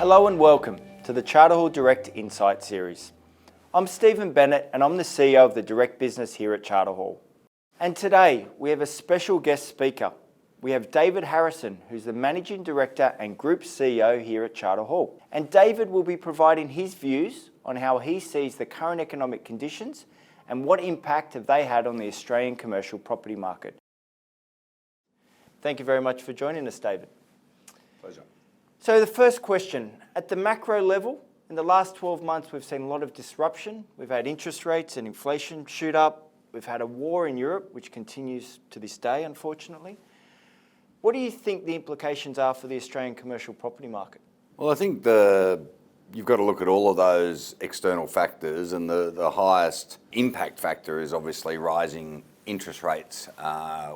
Hello and welcome to the Charter Hall Direct Insight series. I'm Stephen Bennett and I'm the CEO of the Direct Business here at Charter Hall. And today we have a special guest speaker. We have David Harrison, who's the Managing Director and Group CEO here at Charter Hall. And David will be providing his views on how he sees the current economic conditions and what impact have they had on the Australian commercial property market. Thank you very much for joining us, David. Pleasure. So the first question, at the macro level, in the last 12 months we've seen a lot of disruption. We've had interest rates and inflation shoot up. We've had a war in Europe, which continues to this day, unfortunately. What do you think the implications are for the Australian commercial property market? Well, I think you've got to look at all of those external factors, and the highest impact factor is obviously rising interest rates,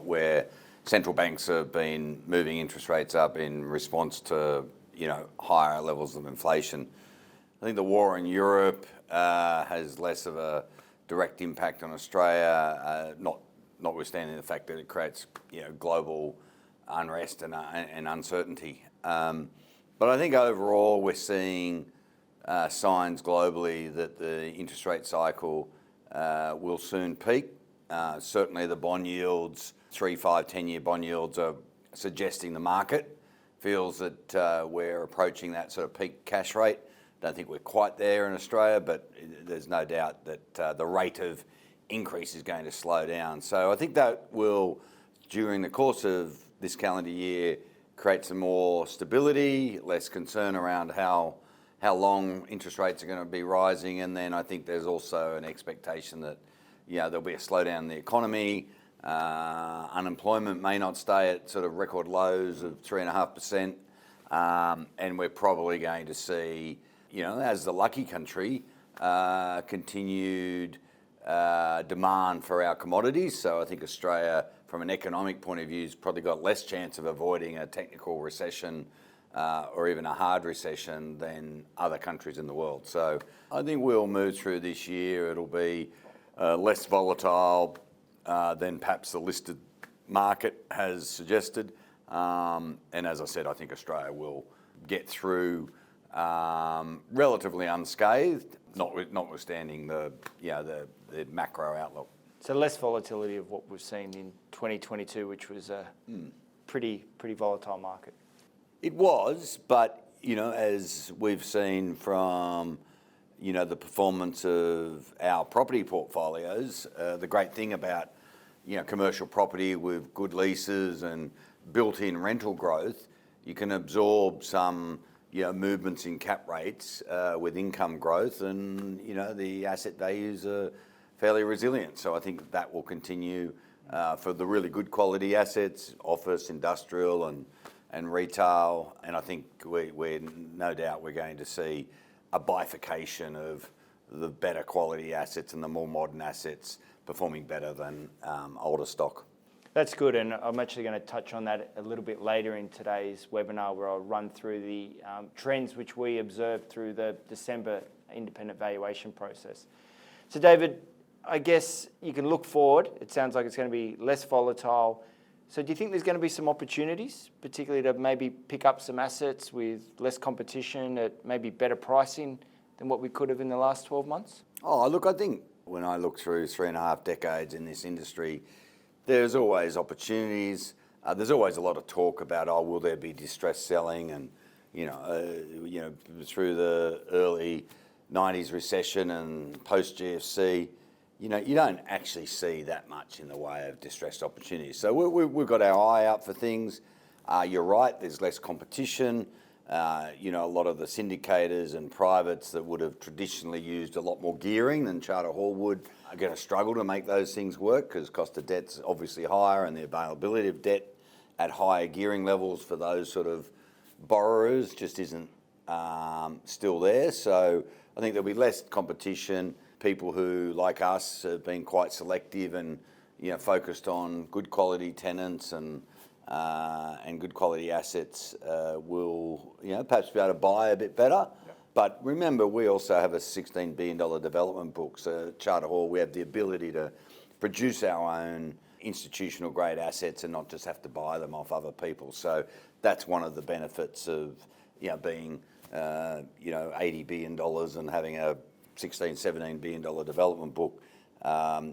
where central banks have been moving interest rates up in response to higher levels of inflation. I think the war in Europe has less of a direct impact on Australia, notwithstanding the fact that it creates global unrest and uncertainty. But I think overall we're seeing signs globally that the interest rate cycle will soon peak. Certainly the bond yields, 3, 5, 10-year bond yields are suggesting the market feels that we're approaching that sort of peak cash rate. Don't think we're quite there in Australia, but there's no doubt that the rate of increase is going to slow down. So I think that will, during the course of this calendar year, create some more stability, less concern around how long interest rates are going to be rising. And then I think there's also an expectation that there'll be a slowdown in the economy. Unemployment may not stay at sort of record lows of 3.5%. And we're probably going to see, as the lucky country, continued demand for our commodities. So I think Australia, from an economic point of view, has probably got less chance of avoiding a technical recession or even a hard recession than other countries in the world. So I think we'll move through this year. It'll be less volatile than perhaps the listed market has suggested. And as I said, I think Australia will get through relatively unscathed, notwithstanding the macro outlook. So less volatility of what we've seen in 2022, which was a pretty volatile market. It was, but as we've seen from the performance of our property portfolios, the great thing about commercial property with good leases and built-in rental growth, you can absorb some movements in cap rates with income growth, and the asset values are fairly resilient. So I think that will continue for the really good quality assets, office, industrial and retail. And I think we're no doubt we're going to see a bifurcation of the better quality assets and the more modern assets performing better than older stock. That's good, and I'm actually going to touch on that a little bit later in today's webinar, where I'll run through the trends which we observed through the December independent valuation process. So David, I guess you can look forward. It sounds like it's going to be less volatile. So do you think there's going to be some opportunities, particularly to maybe pick up some assets with less competition at maybe better pricing than what we could have in the last 12 months? Oh, look, I think when I look through 3.5 decades in this industry, there's always opportunities. There's always a lot of talk about, will there be distressed selling? And, through the early 90s recession and post-GFC, you don't actually see that much in the way of distressed opportunities. So we've got our eye out for things. You're right, there's less competition. A lot of the syndicators and privates that would have traditionally used a lot more gearing than Charter Hall would are going to struggle to make those things work, because cost of debt's obviously higher and the availability of debt at higher gearing levels for those sort of borrowers just isn't still there. So I think there'll be less competition. People who, like us, have been quite selective and focused on good quality tenants and good quality assets will perhaps be able to buy a bit better. Yep. But remember, we also have a $16 billion development book. So at Charter Hall, we have the ability to produce our own institutional grade assets and not just have to buy them off other people. So that's one of the benefits of being $80 billion and having a $16-17 billion development book,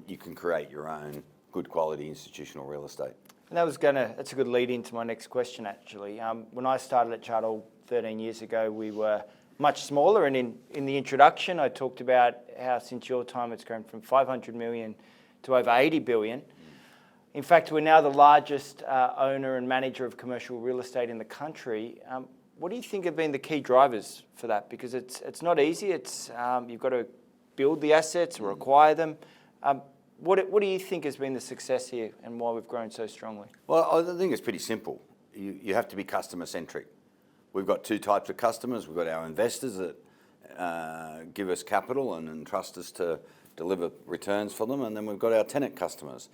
you can create your own good quality institutional real estate. And that's a good lead into my next question, actually. When I started at Charter Hall 13 years ago, we were much smaller, and in the introduction, I talked about how since your time it's grown from 500 million to over 80 billion. In fact, we're now the largest owner and manager of commercial real estate in the country. What do you think have been the key drivers for that? Because it's not easy. You've got to build the assets or acquire them. What do you think has been the success here and why we've grown so strongly? Well, I think it's pretty simple. You have to be customer centric. We've got two types of customers. We've got our investors that give us capital and entrust us to deliver returns for them, and then we've got our tenant customers,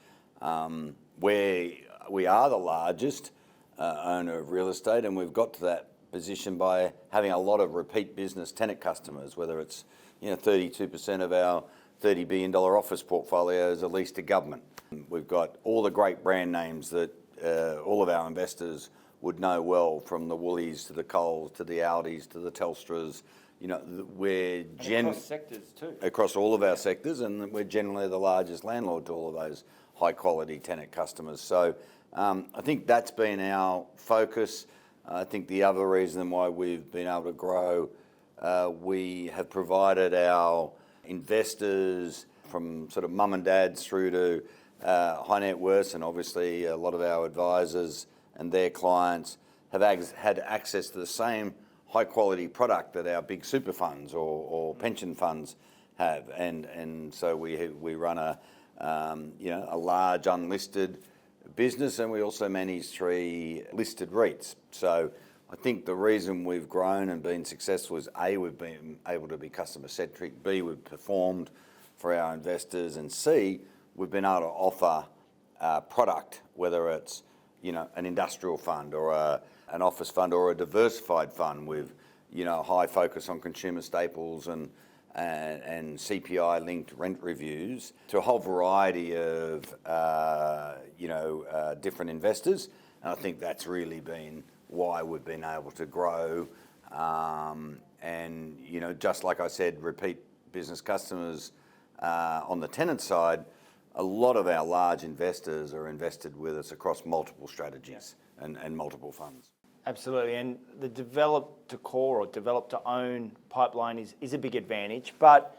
where we are the largest owner of real estate, and we've got to that position by having a lot of repeat business tenant customers, whether it's 32% of our $30 billion office portfolios are leased to government. We've got all the great brand names that all of our investors would know well, from the Woolies to the Coles to the Audis to the Telstras. We're across sectors too. Across all of our sectors, and we're generally the largest landlord to all of those high quality tenant customers. So I think that's been our focus. I think the other reason why we've been able to grow, we have provided our investors, from sort of mum and dads through to high net worths, and obviously a lot of our advisors and their clients have had access to the same high quality product that our big super funds or pension funds have, and so we run a large unlisted business, and we also manage 3 listed REITs. So I think the reason we've grown and been successful is A, we've been able to be customer centric, B, we've performed for our investors, and C, we've been able to offer product, whether it's an industrial fund or an office fund or a diversified fund with a high focus on consumer staples and CPI linked rent reviews, to a whole variety of different investors. And I think that's really been why we've been able to grow. And just like I said, repeat business customers on the tenant side. A lot of our large investors are invested with us across multiple strategies and multiple funds. Absolutely, and the develop to core or develop to own pipeline is a big advantage. But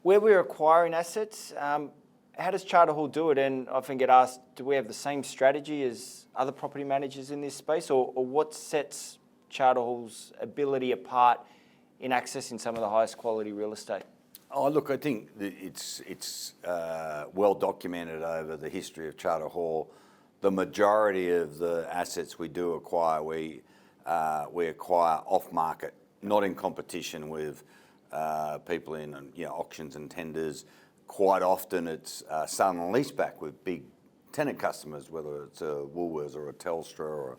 where we're acquiring assets, how does Charter Hall do it? And I often get asked, do we have the same strategy as other property managers in this space, or what sets Charter Hall's ability apart in accessing some of the highest quality real estate? Oh, look, I think it's well documented over the history of Charter Hall. The majority of the assets we do acquire, we acquire off market, not in competition with people in auctions and tenders. Quite often it's sale and leaseback with big tenant customers, whether it's a Woolworths or a Telstra or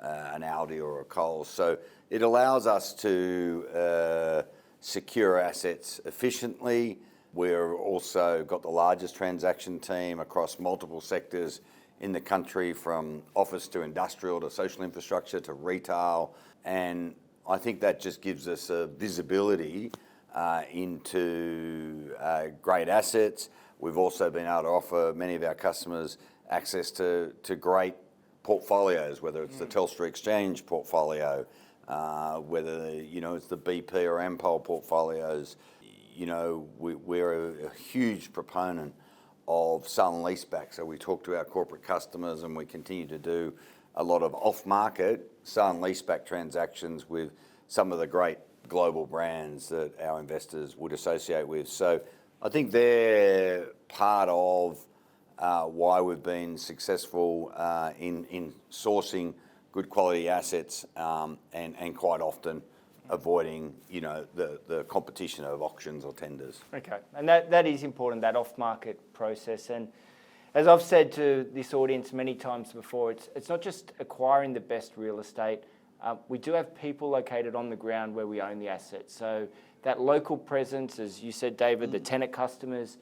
an Audi or a Coles. So it allows us to secure assets efficiently. We're also got the largest transaction team across multiple sectors in the country, from office to industrial to social infrastructure to retail. And I think that just gives us a visibility into great assets. We've also been able to offer many of our customers access to great portfolios, whether it's the Telstra Exchange portfolio, whether it's the BP or Ampol portfolios. We're a huge proponent of sale and leaseback. So we talk to our corporate customers, and we continue to do a lot of off-market sale and leaseback transactions with some of the great global brands that our investors would associate with. So I think they're part of why we've been successful in sourcing good quality assets and quite often avoiding the competition of auctions or tenders. Okay, and that is important, that off-market process. And as I've said to this audience many times before, it's not just acquiring the best real estate. We do have people located on the ground where we own the assets. So that local presence, as you said, David, the tenant customers,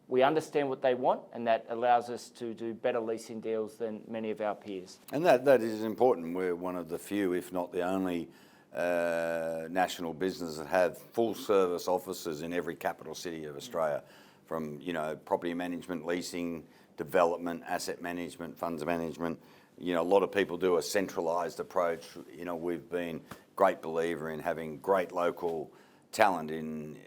we understand what they want, and that allows us to do better leasing deals than many of our peers. And that is important. We're one of the few, if not the only, national businesses that have full service offices in every capital city of Australia, from property management, leasing, development, asset management, funds management. A lot of people do a centralised approach. We've been great believer in having great local talent in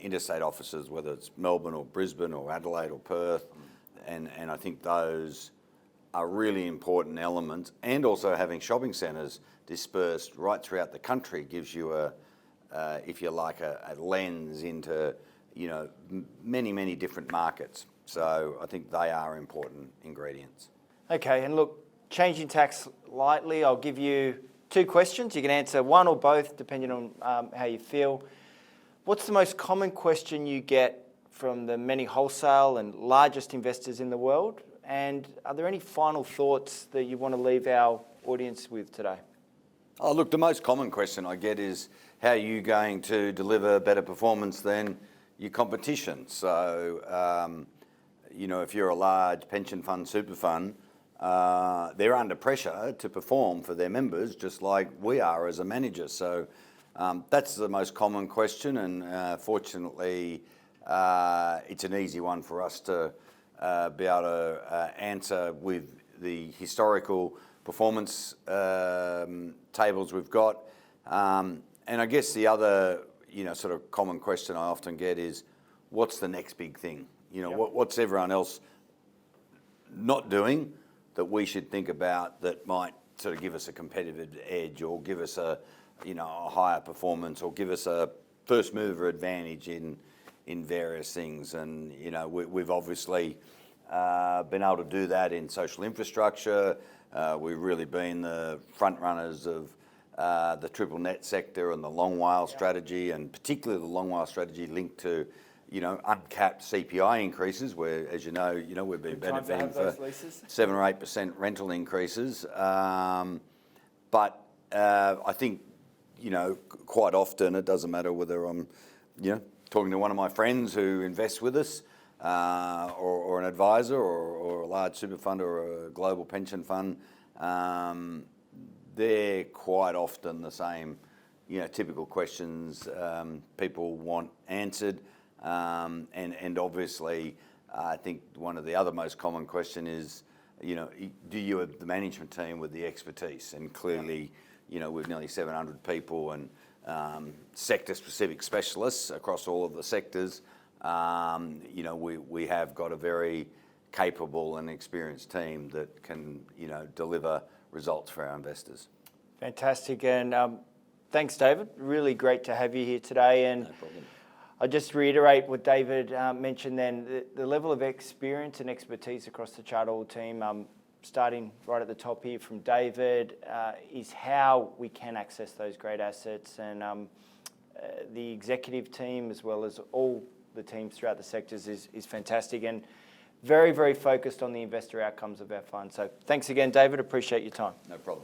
interstate offices, whether it's Melbourne or Brisbane or Adelaide or Perth, and I think those are really important elements. And also having shopping centres dispersed right throughout the country gives you if you like, a lens into many different markets. So I think they are important ingredients. Okay, and look, changing tax lightly, I'll give you 2 questions. You can answer one or both, depending on how you feel. What's the most common question you get from the many wholesale and largest investors in the world? And are there any final thoughts that you want to leave our audience with today? Oh, look, the most common question I get is, how are you going to deliver better performance than your competition? So, if you're a large pension fund, super fund, they're under pressure to perform for their members, just like we are as a manager. So that's the most common question, and fortunately, it's an easy one for us to be able to answer with the historical performance tables we've got. And I guess the other, sort of common question I often get is, what's the next big thing? What's everyone else not doing that we should think about that might sort of give us a competitive edge, or give us a higher performance, or give us a first mover advantage in various things. And we've obviously been able to do that in social infrastructure. We've really been the front runners of the triple net sector and the long WALE strategy, and particularly the long WALE strategy linked to uncapped CPI increases, where, as we've been benefiting for 7 or 8% rental increases. But I think, quite often it doesn't matter whether I'm, talking to one of my friends who invests with us, or an advisor, or a large super fund, or a global pension fund. They're quite often the same, typical questions people want answered. And obviously, I think one of the other most common question is, do you have the management team with the expertise? And clearly, with nearly 700 people and sector-specific specialists across all of the sectors, we have got a very capable and experienced team that can, deliver results for our investors. Fantastic, and thanks, David. Really great to have you here today. And No problem. I'll just reiterate what David mentioned then, the level of experience and expertise across the Charter Hall team, starting right at the top here from David, is how we can access those great assets. And the executive team, as well as all the teams throughout the sectors, is fantastic, and very, very focused on the investor outcomes of our fund. So thanks again, David. Appreciate your time. No problem.